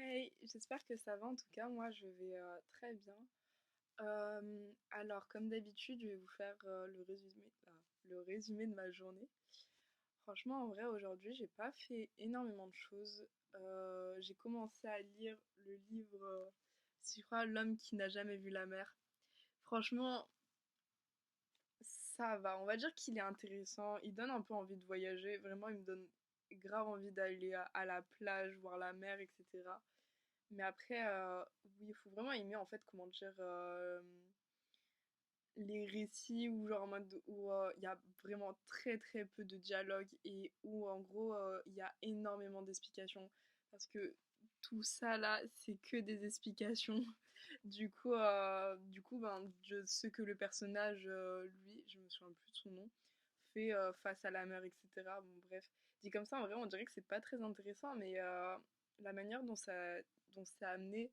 Hey, j'espère que ça va. En tout cas, moi, je vais très bien. Alors, comme d'habitude, je vais vous faire le résumé de ma journée. Franchement, en vrai, aujourd'hui, j'ai pas fait énormément de choses. J'ai commencé à lire le livre, si je crois, L'homme qui n'a jamais vu la mer. Franchement, ça va. On va dire qu'il est intéressant. Il donne un peu envie de voyager. Vraiment, il me donne grave envie d'aller à la plage, voir la mer, etc. Mais après, oui, il faut vraiment aimer, en fait, comment dire, les récits où, genre, en mode, où il y a vraiment très très peu de dialogue et où, en gros, il y a énormément d'explications. Parce que tout ça, là, c'est que des explications. Du coup, ben, ce que le personnage, lui, je me souviens plus de son nom, fait face à la mer, etc. Bon, bref. Dit comme ça, en vrai, on dirait que c'est pas très intéressant, mais la manière dont c'est amené,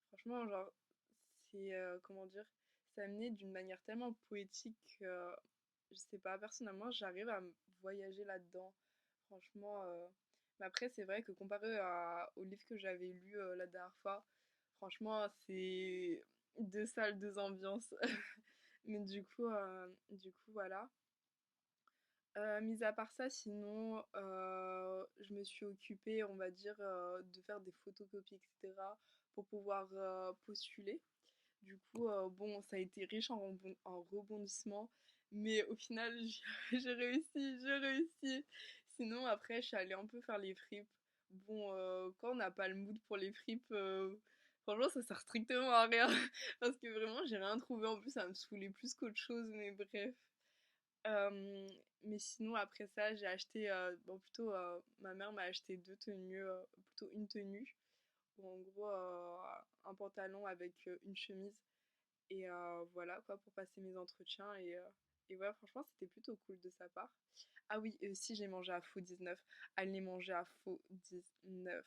franchement, genre, c'est, comment dire, c'est amené d'une manière tellement poétique que, je sais pas, personnellement, j'arrive à voyager là-dedans. Franchement, mais après, c'est vrai que comparé au livre que j'avais lu la dernière fois, franchement, c'est deux salles, deux ambiances. Mais du coup, voilà. Mis à part ça, sinon, je me suis occupée, on va dire, de faire des photocopies, etc. pour pouvoir postuler. Du coup, bon, ça a été riche en rebondissements, mais au final, j'ai réussi, j'ai réussi. Sinon, après, je suis allée un peu faire les fripes. Bon, quand on n'a pas le mood pour les fripes, franchement, ça sert strictement à rien. Parce que vraiment, j'ai rien trouvé. En plus, ça me saoulait plus qu'autre chose, mais bref. Mais sinon, après ça, j'ai acheté, bon, plutôt, ma mère m'a acheté deux tenues, plutôt une tenue, ou en gros, un pantalon avec une chemise. Et voilà, quoi, pour passer mes entretiens. Et ouais, franchement, c'était plutôt cool de sa part. Ah oui, et aussi, j'ai mangé à Faux 19. Allez manger à Faux 19.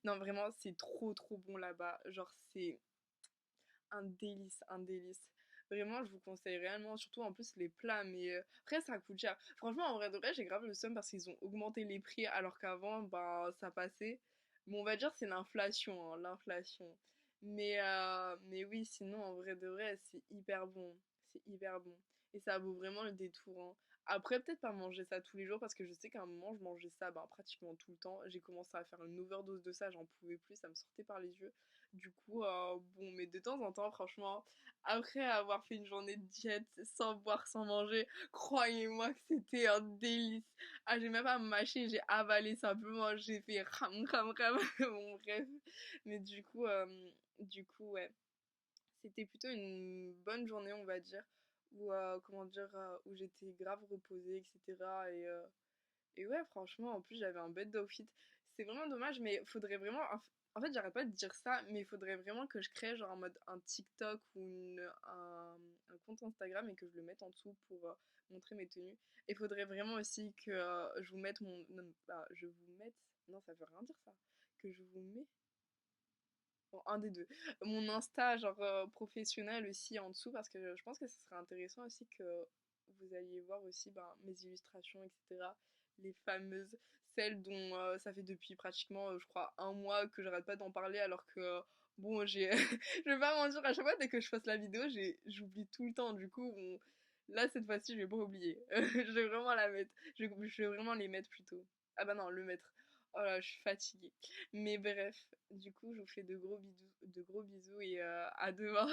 Non, vraiment, c'est trop, trop bon là-bas. Genre, c'est un délice, un délice. Vraiment, je vous conseille réellement, surtout en plus les plats, mais après ça coûte cher. Franchement, en vrai de vrai, j'ai grave le seum parce qu'ils ont augmenté les prix alors qu'avant, bah ça passait. Mais on va dire c'est l'inflation, hein, l'inflation. Mais oui, sinon en vrai de vrai, c'est hyper bon. C'est hyper bon. Et ça vaut vraiment le détour, hein. Après, peut-être pas manger ça tous les jours parce que je sais qu'à un moment, je mangeais ça bah, pratiquement tout le temps. J'ai commencé à faire une overdose de ça, j'en pouvais plus, ça me sortait par les yeux. Du coup, bon, mais de temps en temps, franchement, après avoir fait une journée de diète, sans boire, sans manger, croyez-moi que c'était un délice. Ah, j'ai même pas mâché, j'ai avalé simplement, j'ai fait ram, ram, ram. Bon, bref. Mais du coup, ouais. C'était plutôt une bonne journée, on va dire, où, comment dire, où j'étais grave reposée, etc. Et ouais, franchement, en plus, j'avais un bête d'outfit. C'est vraiment dommage, mais faudrait vraiment. En fait, j'arrête pas de dire ça, mais il faudrait vraiment que je crée genre en mode un TikTok ou un compte Instagram et que je le mette en dessous pour montrer mes tenues. Et il faudrait vraiment aussi que je vous mette mon. Non, bah, je vous mette. Non, ça veut rien dire ça. Que je vous mets. Bon, un des deux. Mon Insta, genre professionnel aussi en dessous, parce que je pense que ce serait intéressant aussi que vous alliez voir aussi ben, mes illustrations, etc. Les fameuses, celles dont ça fait depuis pratiquement, je crois, un mois que j'arrête pas d'en parler, alors que, bon, j'ai. Je vais pas mentir, à chaque fois, dès que je fasse la vidéo, j'oublie tout le temps. Du coup, bon, là, cette fois-ci, je vais pas oublier. Je vais vraiment la mettre. Je vais vraiment les mettre plutôt. Ah bah non, le mettre. Oh là, je suis fatiguée. Mais bref, du coup, je vous fais de gros bisous et à demain.